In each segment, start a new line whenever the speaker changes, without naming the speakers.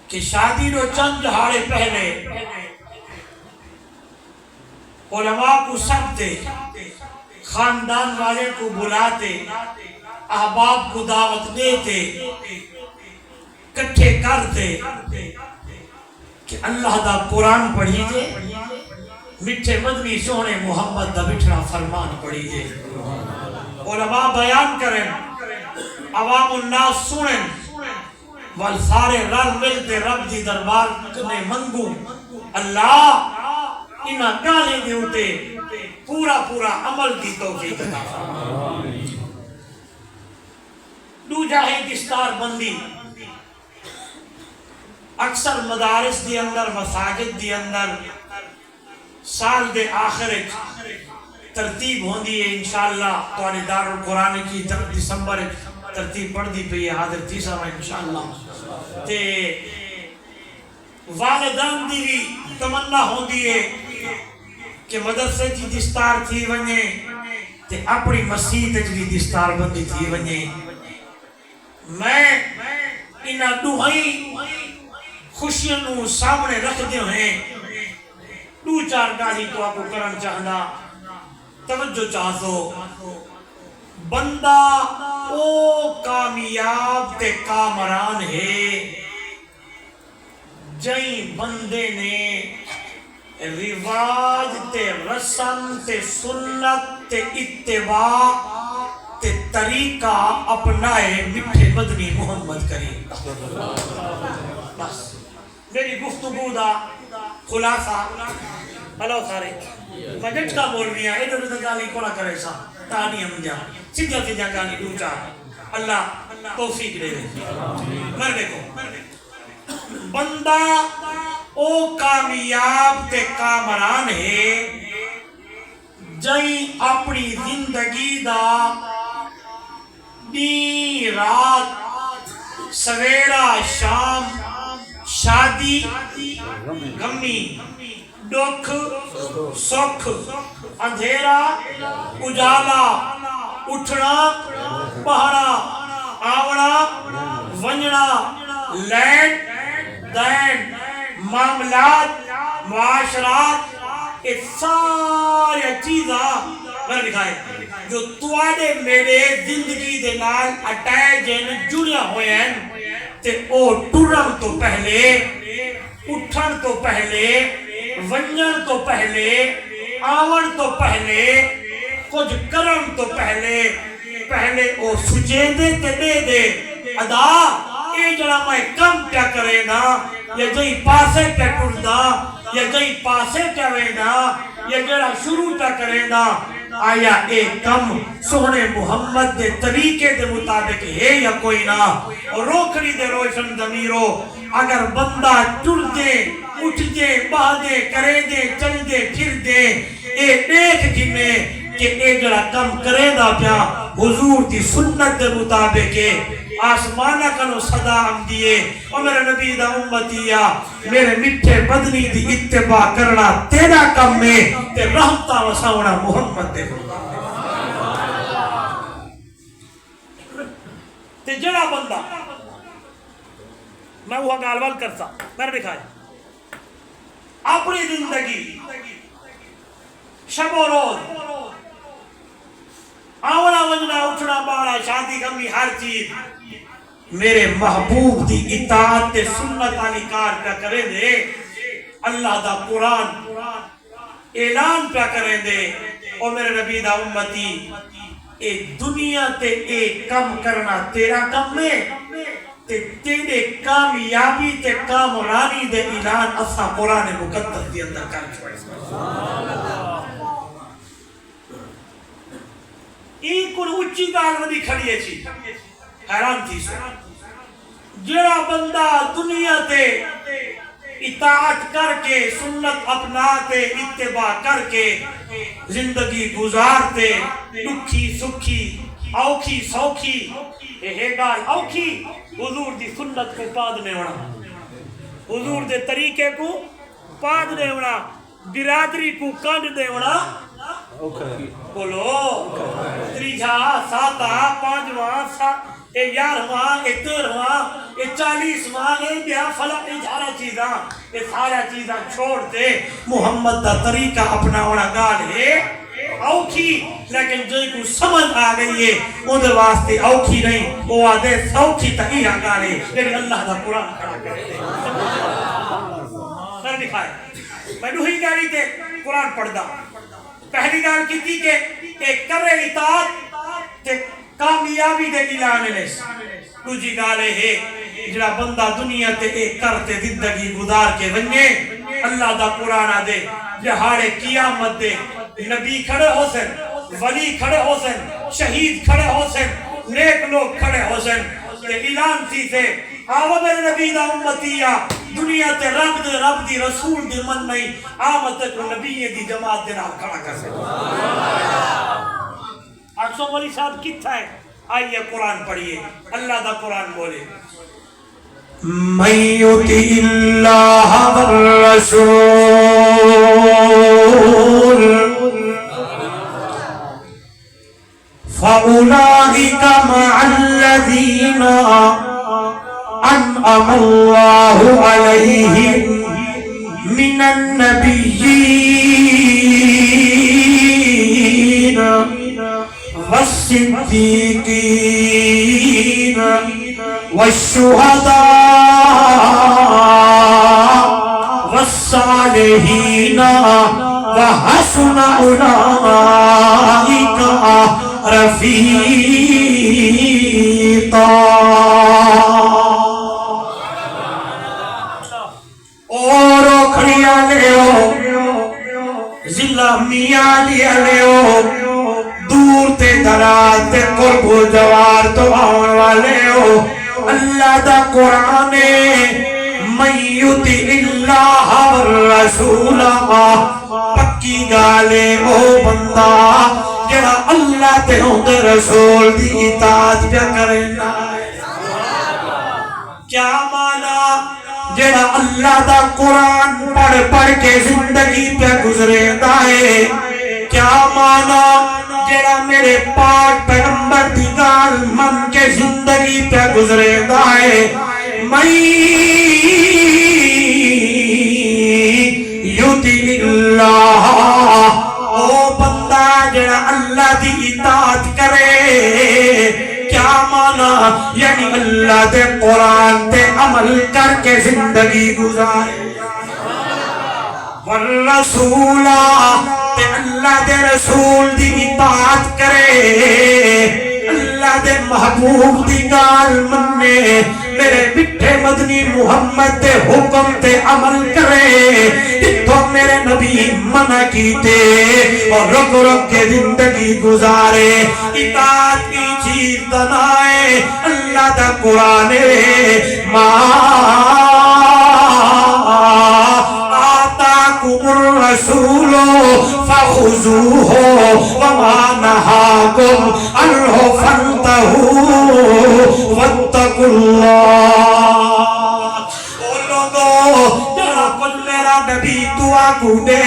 کہ شادی رو چند دہاڑے پہلے علماء کو سبتے، خاندان والے کو بلاتے، احباب کو دعوت دیتے، کٹھے کرتے کہ اللہ دا قرآن پڑھی جے، مٹھے مدنی سونے محمد دا بٹھنا فرمان پڑھی جے، علماء بیان کریں، عوام الناس سنیں، وال سارے رل ملتے رب دی دربار میں منگو اللہ انہاں گالیں دے ہوتے پورا پورا عمل دی توفیق عطا فرمائے۔ دو جاہے دستار بندی اکثر مدارس دی اندر، مساجد دی اندر سال دے آخر ترتیب ہوندی ہے انشاءاللہ تو آنے دار القرآن کی دسمبر ترتیب پڑھ دی پئی ہے حاضر تیسرا میں انشاءاللہ تے والدان دی بھی تمنا ہوندی ہے کہ مدرسے کی دستار تھی ونجے تے اپنی مسجد کی دستار بندی تھی ونجے۔ میں انہاں دوہائی خوشیاں نو سامنے رکھ دے ہیں، دو چار گالی تو آپ کو کرن چاہنا توجہ چاہتو۔ بندہ او کامیاب تے کامران ہے جائیں بندے نے رواج تے رسم تے سنت تے اتباع تے طریقہ اپنائے مٹھے مدنی محمد کریم۔ بس میری گفتگو دا خلاصہ ہلو سارے مجھٹ کا بول رہی ہیں ادھر ادھر گالی کوڑا کرے سا تانی ہم جا سیدھا سیدھا گالی دو چار اللہ توفیق دے دے مر دیکھو بندہ او کامیاب تے کامران ہے جائیں اپنی زندگی دا دی رات سویرا شام شادی غمی دکھ سکھ اندھیرا اجالا اٹھنا پہنا آونا ونجنا لین دین معاملات معاشرات یہ سارے چیزاں میں دکھائے جو تواڈے میرے زندگی دے نال اٹیچ جڑیا ہوئے ہیں تے او ٹرن تو پہلے اٹھن تو پہلے ونجن تو پہلے آون تو پہلے کچھ کرن تو پہلے او سجے دے تے دے دے ادا اے جڑا میں کم کیا کرے نا یا جئی پاسے کیا ٹردا یا جئی پاسے کیا وینا یا جڑا شروع کیا کرے نا آیا اے کم سونے محمد دے طریقے دے مطابق ہے یا کوئی نہ اور روکڑی دے روشن ضمیرو اگر بندہ ٹر دے اٹھ دے بہ دے کرے دے چل دے پھر دے اے دیکھ جنے کہ اے جڑا کم کرے دا پیا حضور دی سنت دے مطابق ہے آسمانہ کنو صدا ہم دیئے اور میرے نبی دا امتیہ میرے مٹھے بدنی دی اتباع کرنا تیرا کم میں تے رحمتہ وساونا محمد دے تے جڑا بندہ میں وہ گالوال کرتا میں دکھایا اپنی زندگی شب و روز آونا وجنا اٹھنا باڑا شادی غمی ہر چیز میرے محبوب دی اطاعت تے سنت علی کار پہ کرے دے اللہ دا قرآن اعلان پہ کرے دے اور میرے نبی دا امتی اے دنیا تے اے کم کرنا تیرا کم میں تے تیرے کامیابی تے کامرانی دے اعلان اسا قرآن مقدس دی اندر کر چھوڑے ایک کن اچھی گال ودی کھڑی ہے چی حیران تھی سو جڑا بندہ دنیا تے اطاعت کر کے سنت اپناتے اتباع کر کے زندگی گزارتے دکھی سکھی اوکھی سوکھی اے گال اوکھی حضور دی سنت کو پادنے ہونا حضور دے طریقے کو پادنے ہونا برادری کو کانڈ دے ہونا بولو تریجا ساتا پانچواں اے 11واں اے 13واں اے 40واں اے بیا فلا اے سارا چیزاں اے سارا چیزاں چھوڑ دے محمد دا طریقہ اپناونا گال ہے اوکھی لیکن جو کو سمجھ آ گئی ہے ان دے واسطے اوکھی نہیں وہ آدھے سوکھی تکی گال ہے لیکن اللہ دا قرآن کھڑا کرتے سر دکھائے میں دوہی گالی تے قرآن پڑھ دا پہلی گال کی تھی کہ ایک کرے اطاعت تے کامیابی دے اعلان لیس دوجی گالے ہے جڑا بندہ دنیا تے ایک کرتے زندگی گزار کے ونجے اللہ دا قرآن دے جہاڑے قیامت دے نبی کھڑے ہو سن ولی کھڑے ہو سن شہید کھڑے ہو سن نیک لوگ کھڑے ہو سن تے اعلان تھی سے آوہ میرے نبی دا امتیہ دنیا تے رب دی رسول دی من نہیں آمد کو نبی دی جماعت دے نام کھڑا کر سکتا آٹھ سو مولی صاحب کتھا ہے آئیے قرآن پڑھئے اللہ دا قرآن بولے من یطع اللہ والرسول فأولئك مع الذين أنعم الله عليهم من النبيين والصديقين والشهداء والصالحين وحسن أولئك رفيقا اور کھڑیا لیو ضلع میاں لیا لیو دور تے دراز تے قرب و جوار تو آن والے ہو اللہ دا قرآن من یطع اللہ والرسول پکی گالے او بندہ جڑا اللہ تے ہوندے رسول دی اطاعت پہ کرنا کیا مانا جڑا اللہ دا قرآن پڑھ کے زندگی پہ گزرے دائے کیا مانا جڑا میرے پاک پیغمبر دی گال من کے زندگی پہ گزرے دائے من یطع اللہ او بندہ جڑا اللہ دی اطاعت کرے کیا مانا یعنی اللہ دے قرآن تے عمل کر کے زندگی گزارے والرسولہ تے اللہ دے رسول دی اطاعت کرے اللہ دے محبوب دی گال مننے میرے مٹھے مدنی محمد دے حکم تے عمل کرے جتوں میرے نبی منع کیتے اور رک رک کے زندگی گزارے اطاعت کی چیز دنائے اللہ دا قرآن الرسول فخذوه وما نهاكم عنه فانتهوا واتقوا الله او لوگو جڑا کل میرا نبی دعا کو دے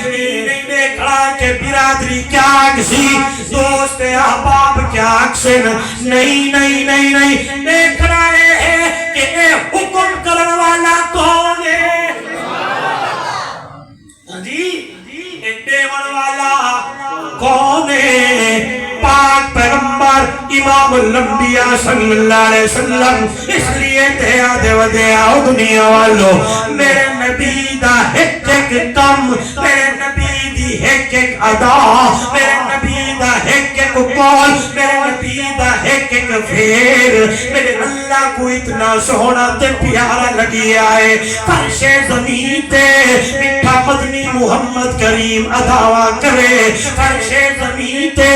نہیں دیکھا کہ برادری کیا کسی دوست احباب کیا اکسن نہیں دیکھ رہے ہیں کہ اے حکم کرن والا کون ہے دیوان والا کون ہے پاک پیغمبر امام الانبیاء صلی اللہ علیہ وسلم اس لیے دیا دیو دیا دنیا والو میرے نبی دا ایک ایک کم میرے نبی دی ایک ایک ادا میرے نبی دا ایک ایک قول میرے نبی دا ایک ایک پھیر میرے اللہ کو اتنا سونا تے پیارا لگی آئے فرش زمین تے مٹھا مدنی محمد کریم اداوا کرے فرش زمین تے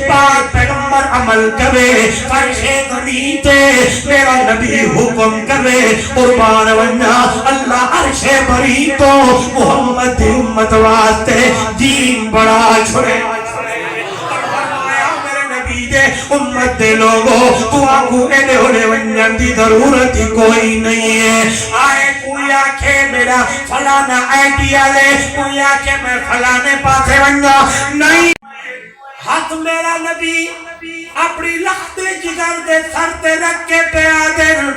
پاک پیغمبر عمل کرے فرش زمین تے میرا نبی حکم کرے قربان ونجا اللہ عرش بری تو محمد دی امت واسطے دین بڑا چھوڑے امت دے لوگوں تو آنکو ایڈے ہونے ونجن دی ضرورت ہی کوئی نہیں ہے آئے کوئی آنکھے میرا فلانا آئیڈیا لے کوئی آنکھے میں فلانے پاسے ونجا نہیں حق میرا نبی اپنی لخت جگر دے سر تے رکھ کے پیا دن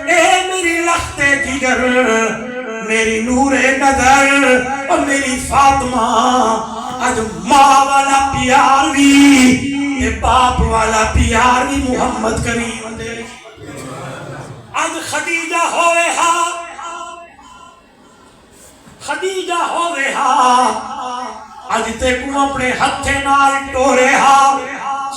اے میری لخت جگر میری نور نظر اور میری فاطمہ آج ماں والا پیار بھی اے باپ والا پیار بھی محمد کریم دے آج خدیجہ ہوئے ہاں خدیجہ ہوئے ہاں آج تے کو اپنے ہتھے نال ٹورے ہاں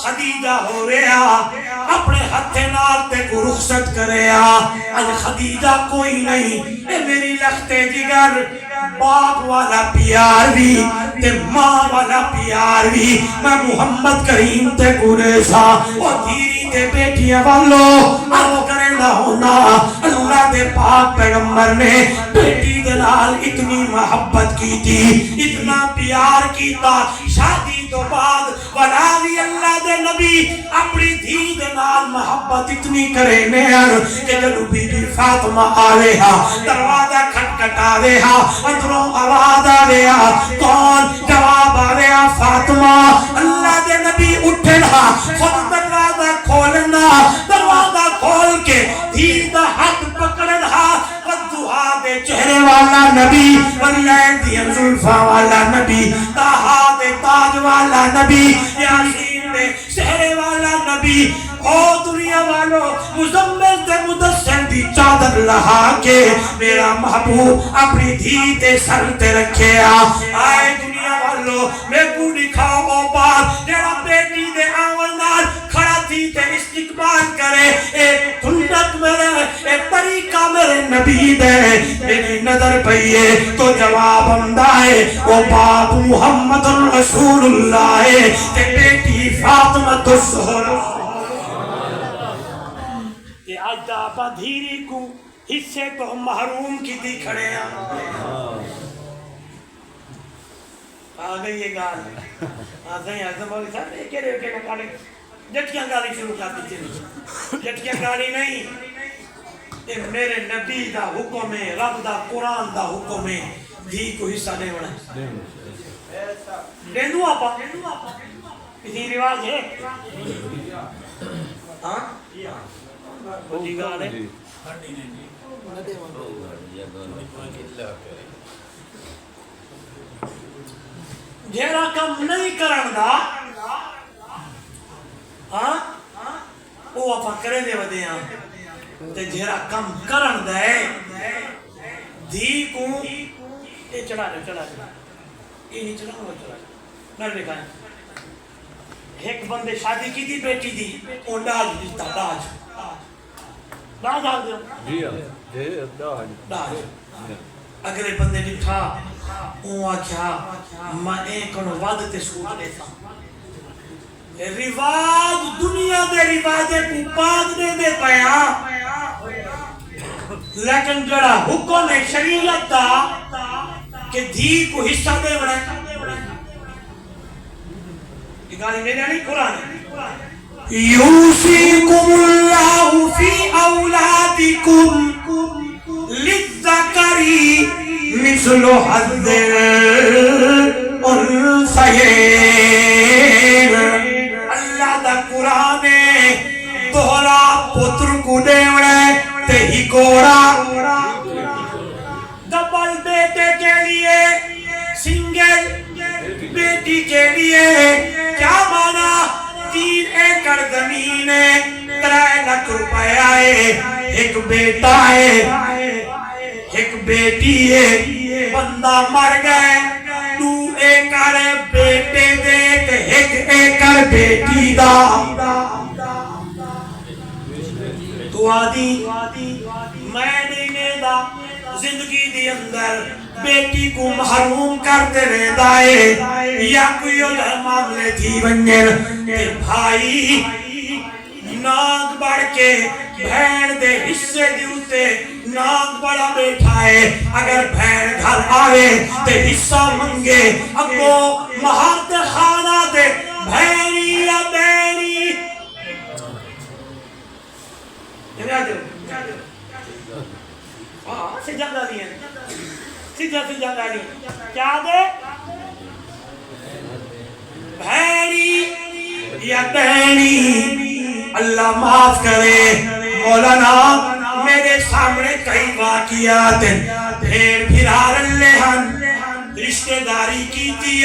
خدیجہ ہو رہا اپنے ہتھے نال تے کو رخصت کرے آج خدیجہ کوئی نہیں اے میری لخت جگر باپ والا پیار بھی تے ماں والا پیار بھی میں محمد کریم تے کو ریسا اور دھیری تے بیٹیاں والو اب کرنا ہونا اللہ دے پاک پیغمبر نے بیٹی دلال اتنی محبت کی تھی اتنا پیار کیتا شادی تو بعد ولاوی اللہ دے نبی اپنی دھی دلال محبت اتنی کرے نیر کہ جنو بی بی فاطمہ آوے ہاں دروازہ کھٹکٹ آوے ہاں اندروں آواز آوے ہاں کون جواب آوے ہاں فاطمہ اللہ دے نبی اٹھنا خود دروازہ کھولنا دروازہ کھول کے دھی دا ہاتھ پکڑنا ودوہا دے چہرے والا نبی واللین دی زلفہ والا نبی تاہا دے تاج والا نبی یاسین دے چہرے والا نبی او دنیا والو مزمل تے مدثر دی چادر لہا کے میرا محبوب اپنی دھی تے سر تے رکھے آئے دنیا والو میں کو دکھاؤ او بات جیڑا بیٹی دے آول نال کھڑا تھی تے استقبال کرے ایک سنت میرے ایک طریقہ میرے نبی دے میری نظر پئیے تو جواب امدائے او باپ محمد رسول اللہ تے بیٹی فاطمہ الزہرا کہ آج دابا دھیری کو حصے تو محروم کی دی کھڑے ہیں آگئی یہ گال آزیں اعظم علی صاحب ایک ایرے کے نکالے جٹیاں گالی شروع کر دی چلی جٹیاں گالی نہیں اے میرے نبی دا حکم ہے رب دا قرآن دا حکم ہے دھی کو حصہ دے بڑھا دیندو آپا کسی رواج ہے ہاں بڑی گال ہے جیڑا کم نہیں کرن دا ہاں وہ آپا کرے دے ودے ہاں تے جیڑا کم کرن دے دھی کو یہ چڑھا دے یہ نہیں چڑھا وہ چڑھا دے نر دکھائیں ایک بندے شادی کی دی بیٹی دی اون ڈاج دیتا ڈاج ڈاج آگ دے ڈاج اگلے بندے نے تھا اون آکھا میں ایک انو وعد تے سوٹ دیتا رواج دنیا دے رواجے کو پاک دے دے پایا لیکن جڑا حکم ہے شریعت دا کہ دھی کو حصہ دے بڑھائے یہ گالی میرے نہیں قرآن ہے یوسیکم اللہ فی اولادکم للذکری مثل حظ الانثیین اللہ دا قرآن دوہرا پتر کو دیوڑے تے ہی گوڑا ڈبل بیٹے کے لیے سنگل بیٹی کے لیے کیا مانا 3 ایکڑ زمین ہے 3 لاکھ روپے آئے ایک بیٹا ہے ایک بیٹی ہے بندہ مر گئے 2 ایکڑ بیٹے دے تے 1 ایکڑ بیٹی دا تو آدھی میں نہیں لیدہ زندگی دی اندر بیٹی کو محروم کرتے رہتا ہے یا کوئی اور معاملے تھی بنجر کہ بھائی ناگ بڑھ کے بھین دے حصے دیوتے ناگ بڑا بیٹھا ہے اگر بھین گھر آوے تے حصہ منگے اب وہ مہارت خانہ دے بھینی یا بینی سجا گالی ہے سجا گالی کیا دے بھینی یا بہنی اللہ معاف کرے مولانا میرے سامنے کئی واقعات بھیڑ بھرار لہن رشتہ داری کی تھی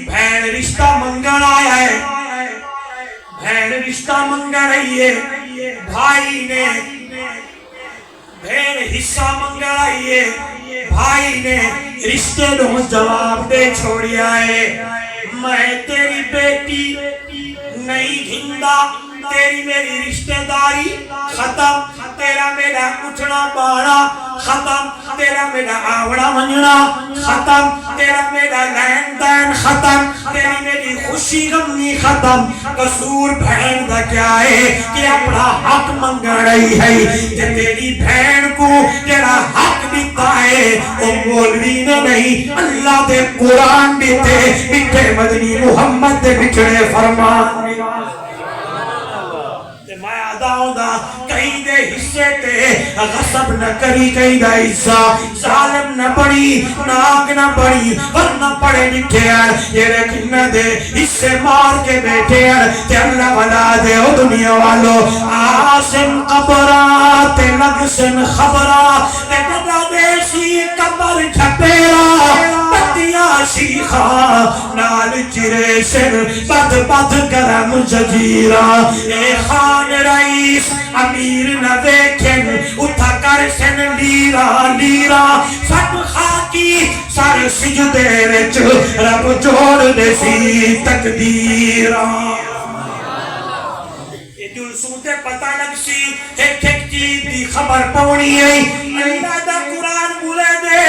بھیڑ رشتہ منگن آیا ہے بھیڑ رشتہ منگن رہی ہے بھائی نے بھیڑ حصہ منگن رہی ہے بھائی نے رشتے نو جواب دے چھوڑیا ہے میں تیری بیٹی نہیں گھندا تیری میری رشتہ داری ختم تیرا میرا اٹھنا بانا ختم تیرا میرا آوڑا منجنا ختم تیرا میرا لین دین ختم تیری میری خوشی غمی ختم قصور بہن دا کیا ہے کہ اپنا حق منگا رہی ہے کہ تیری بہن کو تیرا حق دیتا ہے وہ مولوی نے نہیں اللہ دے قرآن دیتے مٹھے مدنی محمد دے بچھڑے فرمان میں آدھاؤں دا کہیں دے حصے تے غصب نہ کری کہیں دا حصہ ظالم نہ بڑی ناک نہ بڑی ورنہ پڑے نٹھے یہ رکھنا دے حصے مار کے بیٹھے تے اللہ بنا دے او دنیا والو آسن قبرات لگسن خبرہ تے دادا دیسی قبر چھپیرا پتیا شیخا نال چرے سن بد بد کرم ججیرہ اے خان رئیس امیر نہ دیکھن اتھا کر سن لیرا لیرا سب خاکی سر سجدے رچ رب جوڑ دے سی تقدیرہ یہ دل سوتے پتہ لگ سی ایک ایک چیز دی خبر پونی ہے اللہ دا قرآن بولے دے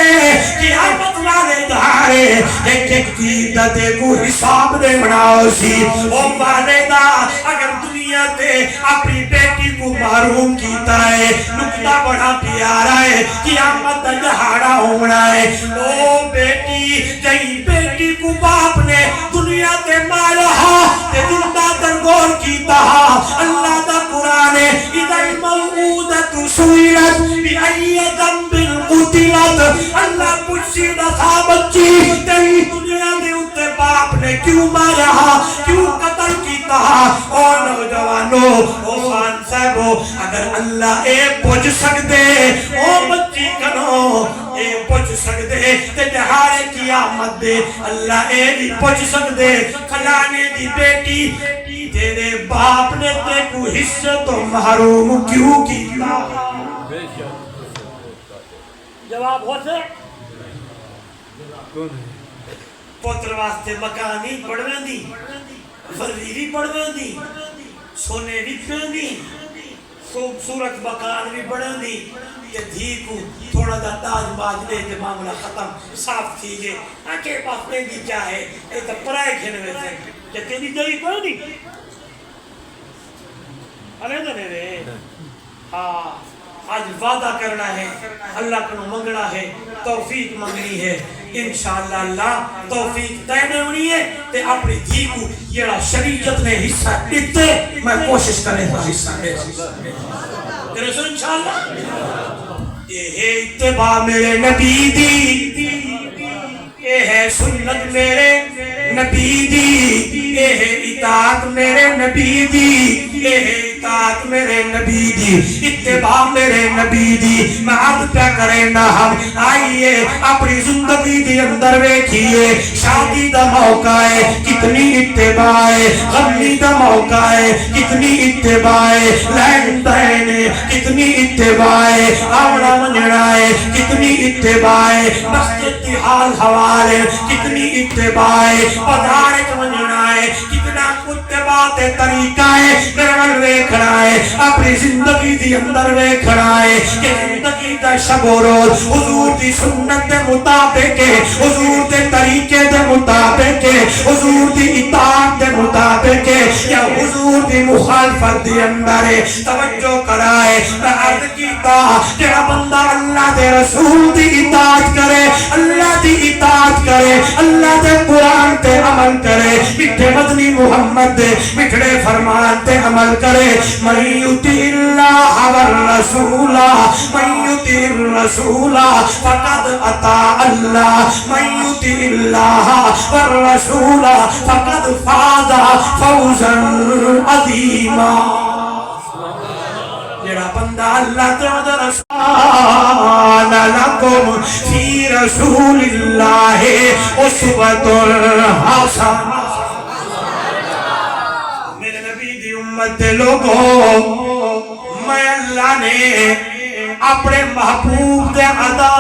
قیامت والے دھارے ایک ایک چیز دا دے کو حساب دے بناؤ سی او والدہ اگر دنیا تے اپنی بیٹی کو محروم کیتا ہے نکتہ بڑا پیارا ہے قیامت دا دہاڑا ہونا ہے او بیٹی جہیں بیٹی کو باپ نے دنیا تے مالا تے زندہ درگور کیتا اللہ دا قرآن ہے اذا الموعودۃ سئلت بأي ذنب قتلت اللہ پوچھی نہ تھا بچی تیری دنیا دے اتے باپ نے کیوں مارا کیوں قتل کیتا او نوجوانو او خان صاحبو اگر اللہ اے پوچھ سکتے او بچی کنو اے پوچھ سکتے تے جہارے قیامت دے اللہ اے بھی پوچھ سکتے کھلانے دی بیٹی تیرے باپ نے تے کو حصہ تو محروم کیوں کیتا جواب ہو سے پوتر واسطے مکانی پڑھویں دی وردی بھی پڑھویں دی سونے بھی پڑھویں دی خوبصورت مکان بھی پڑھویں دی کہ دھی کو تھوڑا دا تاج باج دے تے معاملہ ختم صاف تھی گے آنکھیں پاس میں دی کیا ہے اے تا پرائے کھنوے سے کہ تیری دری پڑھ دی علیہ دنے رے ہاں آج وعدہ کرنا ہے اللہ کو منگنا ہے توفیق منگنی ہے انشاءاللہ اللہ توفیق دینے ہونی ہے تے اپنی دھی کو یہ شریعت نے حصہ دیتے میں کوشش کریں تو حصہ دے تیرے سو انشاءاللہ یہ ہے اتباع میرے نبی دی یہ ہے سنت میرے نبی دی یہ ہے اطاعت میرے نبی دی یہ ہے اطاعت میرے نبی دی اتباع میرے نبی دی معاد پہ کریں نا ہم آئیے اپنی زندگی دی اندر ویکھیے شادی دا موقع ہے کتنی اتباع ہے غمی دا موقع ہے کتنی اتباع ہے لین دین کتنی اتباع ہے آوڑا منجڑا ہے کتنی اتباع ہے مسجد دی حال حوالے کتنی اتباع ہے پدھارک منجڑا ہے کتنا اتباع طریقہ ہے نرمل ویکھنا ہے اپنی زندگی دی اندر ویکھنا ہے کہ زندگی دا شب و روز حضور دی سنت دے مطابق حضور دے طریقے دے مطابق حضور دی اطاعت دے مطابق یا حضور دی مخالفت دی اندر توجہ کرائے عرض کیتا جڑا بندہ اللہ دے رسول دی اطاعت کرے اللہ دی اطاعت کرے اللہ دے قرآن تے عمل کرے مٹھے مدنی محمد دے مٹھڑے فرمان تے عمل کرے من یطیع اللہ والرسول من یطیع الرسول فقد اطاع اللہ من یطع اللہ والرسول فقد فاز فوزا عظیما جڑا بندہ اللہ تے رسول لکم فی رسول اللہ اسوۃ حسنہ میرے نبی دی امت دے لوگوں میں اللہ نے اپنے محبوب دے ادا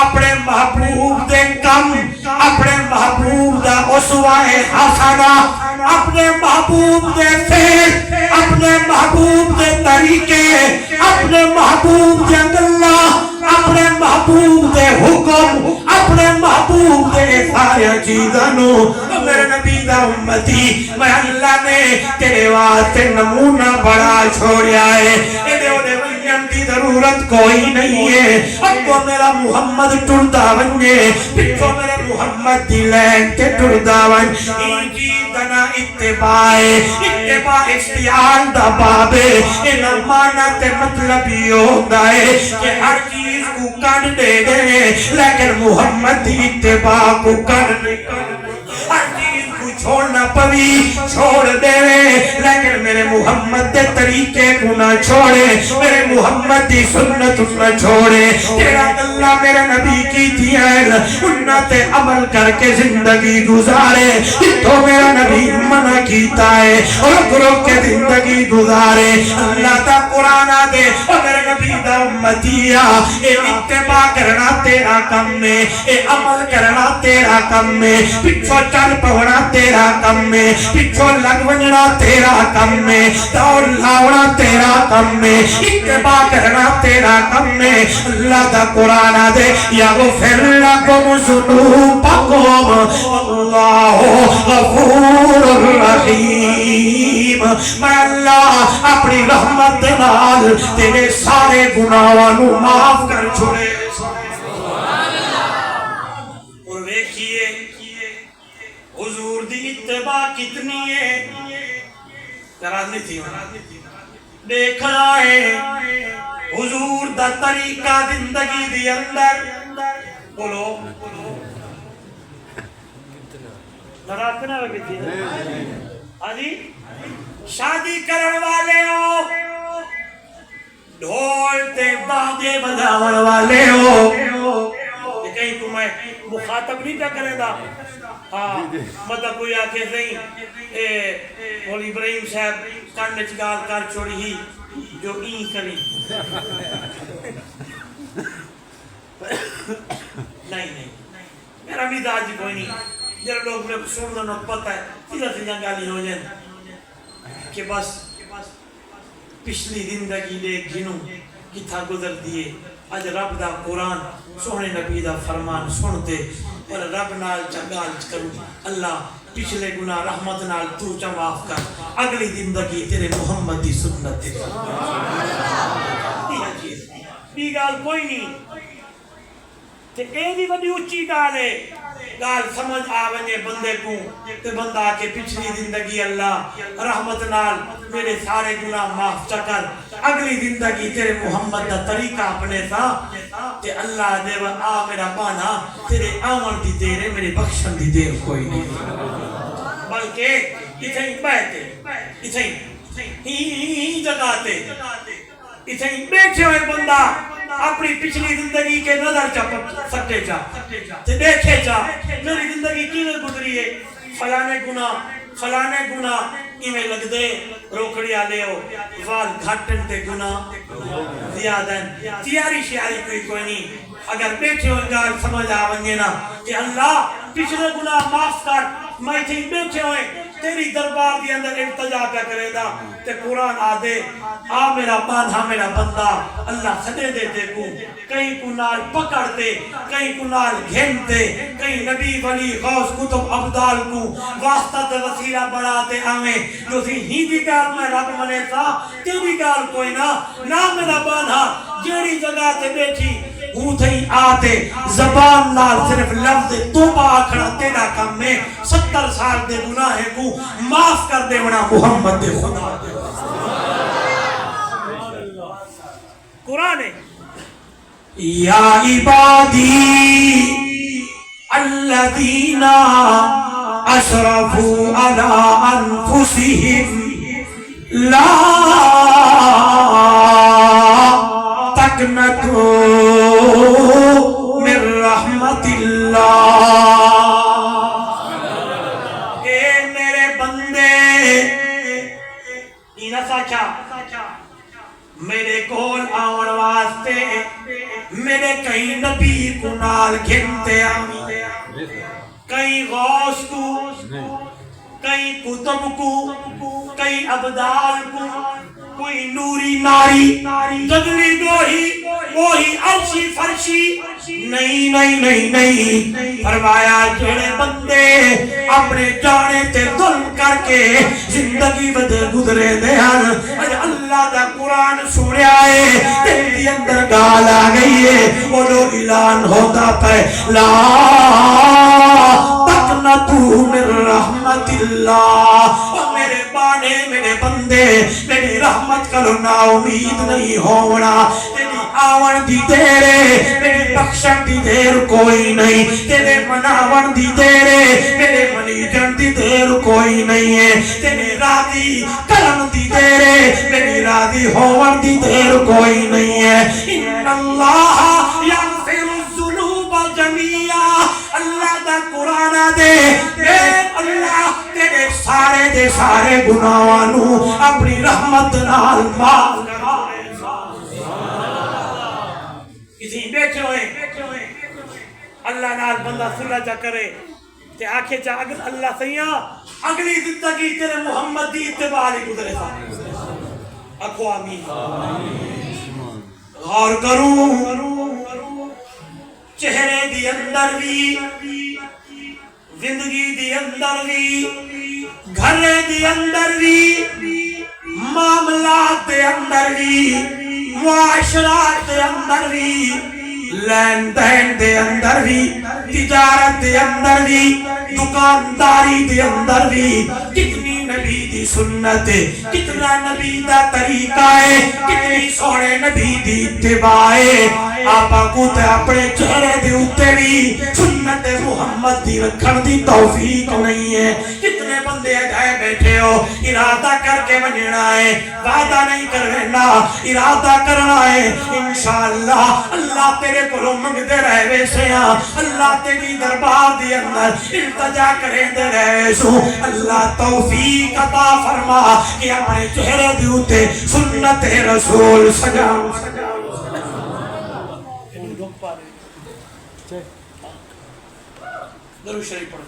اپنے محبوب دے کم اپنے محبوب دا اسوہ حسنہ اپنے محبوب دے فعل اپنے محبوب دے طریقے اپنے محبوب دے اللہ اپنے محبوب دے حکم اپنے محبوب دے سارے چیزوں میرے نبی دا امتی میں اللہ نے تیرے واسطے نمونہ بڑا چھوڑیا ہے اے دی ضرورت کوئی نہیں ہے اب کو میرا محمد ٹردا ونجے پچھو میرے محمد دی لین تے ٹردا ون جی تنا اتباع اختیار دا بابے ان مانا تے مطلب یہ ہوتا ہے کہ ہر چیز کو کر دے دے لیکن محمد دی اتباع کو کر دے ہر چیز کو چھوڑنا پوی چھوڑ دے لیکن میرے محمد دے طریقے کو نہ چھوڑے میرے محمد دی سنت نہ چھوڑے تیرا اللہ میرے نبی کی دیئل انت عمل کر کے زندگی گزارے تو میرا نبی منع کیتا ہے رک رک کے زندگی گزارے اللہ تا قرآن دے اور میرے نبی دا امتیہ اے اتباع کرنا تیرا کم میں اے عمل کرنا تیرا کم میں پچھو چل پونا تیرا کم میں پچھو لگ ونجنا تیرا کم میں دور لاؤنا تیرا کم میں اتباع کرنا تیرا کم میں اللہ دا قرآن دے یغفر لکم ذنوبکم اللہ غفور الرحیم میں اللہ اپنی رحمت نال تیرے سارے گناہوں معاف کر چھوڑے اور دیکھیے حضور دی اتباع کتنی ہے قرار نہیں تھی دیکھ رہا ہے حضور دا طریقہ زندگی دی اندر بولو ناراض کرنا ہوگی تھی آجی شادی کرن والے ہو ڈھول تے باجے بجاون والے ہو کہیں کو میں مخاطب نہیں کیا کرے دا ہاں مطلب کوئی آکے صحیح مولی ابراہیم صاحب کانڈ چگال کر چھوڑی ہی جو این کری نہیں میرا مزاج کوئی نہیں جب لوگ میں سننا نہ پتہ ہے سیدھا سیدھا گالی ہو جائے کہ بس پچھلی زندگی لے گنوں کتھا گزر دیے اج رب دا قرآن سونے نبی دا فرمان سنتے اور رب نال چنگال کروں اللہ پچھلے گناہ رحمت نال تو چا معاف کر اگلی زندگی تیرے محمد دی سنت دے یہ گال کوئی نہیں تے اے دی وڈی اچھی گال ہے گال سمجھ آونے بندے کو تے بندہ کے پچھلی زندگی اللہ رحمت نال میرے سارے گناہ معاف چکر اگلی زندگی تیرے محمد دا طریقہ اپنے سا تے اللہ دے و آ میرا بانا تیرے آمن دی دیر میرے بخشن دی دیر کوئی نہیں بلکہ اتھیں بیٹھے اتھیں جگاتے اتھیں بیٹھے ہوئے بندہ اپنی پچھلی زندگی کے نظر چاپ سکتے چا تے دیکھے چا میری زندگی کیویں گزری ہے فلانے گناہ ایویں لگ دے روکڑی آلے ہو وال گھٹن تے گناہ زیادن تیاری شیاری کوئی نہیں اگر بیٹھے ہوئے گار سمجھ آونگے نا کہ اللہ پچھلے گناہ معاف کر میں تھی بیٹھے ہوئے تیری دربار دی اندر التجا پہ کرے دا تے قرآن آدے آ میرا باندھا میرا بندہ اللہ صدے دیتے کو کہیں کو نال پکڑتے کہیں کو نال گھنتے کہیں نبی ولی غوث کتب عبدال کو واسطہ تے وسیلہ بڑھاتے آمیں جو تھی ہی دی گال میں رب منے تھا تیری گال کوئی نہ میرا باندھا جیڑی جگہ تے بیٹھی ہوں تھئی آتے زبان نال صرف لفظ توبہ آکھنا تیرا کم میں 70 سال دے گناہ کو معاف کر دے ونا محمد دے خدا دے.
قرآن ہے
یا عبادی الذین اسرفوا علی انفسہم لا تقنطوا من رحمت اللہ۔ اے میرے بندے اینا ساچا میرے کول آون واسطے میرے کئی نبی کو نال گھنتے آمی، کئی غوث کو، کئی کتب کو، کئی ابدال کو، کوئی نوری ناری جگلی دوہی وہی عرشی فرشی، نہیں نہیں نہیں نہیں، فرمایا جڑے بندے اپنے جانے تے ظلم کر کے زندگی بدے گزرے دے ہن، اللہ دا قرآن سنیا ہے دل دی اندر گال آ گئی ہے، وہ جو اعلان ہوتا پہ لا تقنطوا من رحمت اللہ۔ اور میرے بانے میرے بندے میری رحمت کا نا امید نہیں ہونا، تیری آون دی دیرے میری بخشن دی دیر کوئی نہیں، تیرے مناون دی دیرے میرے منیجن دی دیر کوئی نہیں ہے، تیرے راضی کرن دی دیرے میری راضی ہون دی دیر کوئی نہیں ہے۔ ان اللہ یغفر الذنوب جميعا، اللہ دا قرآن دے اے اللہ تیرے سارے دے سارے گناہانوں اپنی رحمت نال معاف کر۔ کسی بیٹھے ہوئے اللہ نال بندہ صلح جا کرے تے آکھے چاہ اگر اللہ سیاں اگلی زندگی تیرے محمد دی اتباع لے گزرے تھا، اکھو آمین۔ غور کروں چہرے دی اندر بھی، زندگی دی اندر بھی، گھرے دی اندر بھی، معاملات دے اندر بھی، معاشرات دے اندر بھی، لین دین دے اندر بھی، تجارت دے اندر بھی، دکانداری دے اندر بھی، کتنی نبی دی سنت ہے، کتنا نبی دا طریقہ ہے، کتنی سونے نبی دی اتباع ہے۔ آپا کو تے اپنے چہرے دے اتے بھی سنت محمد دی رکھن دی توفیق نہیں ہے۔ کتنے بندے جائے بیٹھے ہو ارادہ کر کے مننا ہے، وعدہ نہیں کرنا، ارادہ کرنا ہے، انشاءاللہ اللہ تیرے کو منگتے رہے ویسے ہاں، اللہ تیری دربار دی اندر التجا کریں دے رہے سو، اللہ توفیق عطا فرما کہ اپنے چہرے دی اتے سنت رسول سجاؤ۔ درود شریف پڑھو۔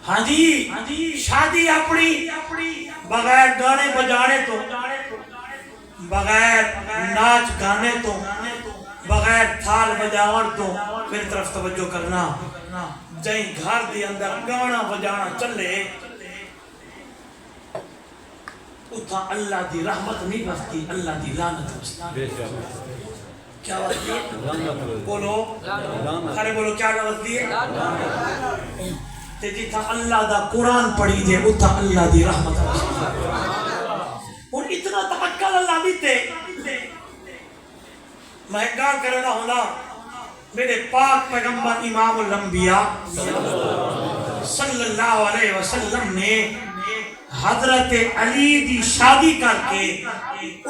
ہاں جی شادی اپنی بغیر گانے بجانے تو، بغیر ناچ گانے تو، بغیر تھال بجاون تو میری طرف توجہ کرنا، جائیں گھر دی اندر گانا بجانا چلے اتھا اللہ دی رحمت نہیں بستی، اللہ دی لعنت بستی۔ کیا بستی ہے؟ بولو کھارے بولو کیا بستی ہے؟ تے جتھا اللہ دا قرآن پڑھی دے اتھا اللہ دی رحمت بستی۔ اور اتنا توکل اللہ دیتے میں گار کرنا ہونا میرے پاک پیغمبر امام الانبیاء صلی اللہ علیہ وسلم نے حضرت علی دی شادی کر کے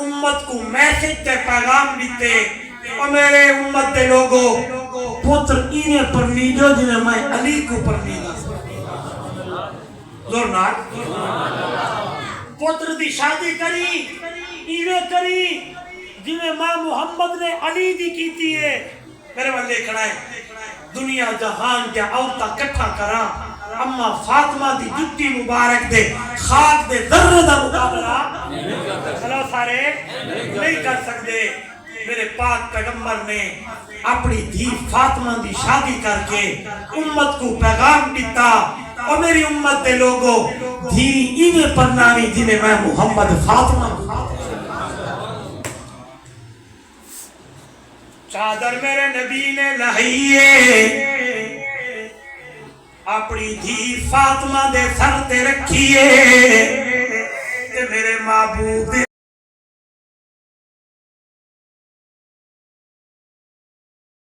امت کو میسج تے پیغام دیتے، اور میرے امت دے لوگوں پتر انہیں پرنی جو جنہیں میں علی کو پرنی دا زورناک پتر دی شادی کری انہیں کری جنہیں ماں محمد نے علی دی کیتی ہے۔ میرے والے کھڑا ہے دنیا جہان کیا عورتہ کٹھا کرا، اما فاطمہ دی جتی مبارک دے خاک دے ذرہ دا مقابلہ چلو سارے نہیں کر سکتے۔ میرے پاک پیغمبر نے اپنی دھی فاطمہ دی شادی کر کے امت کو پیغام دیتا، اور میری امت دے لوگوں دھی انہیں پرنامی جنہیں میں محمد فاطمہ کو چادر میرے نبی نے لہائیے اپنی دھی فاطمہ دے سر تے رکھیے تے میرے محبوب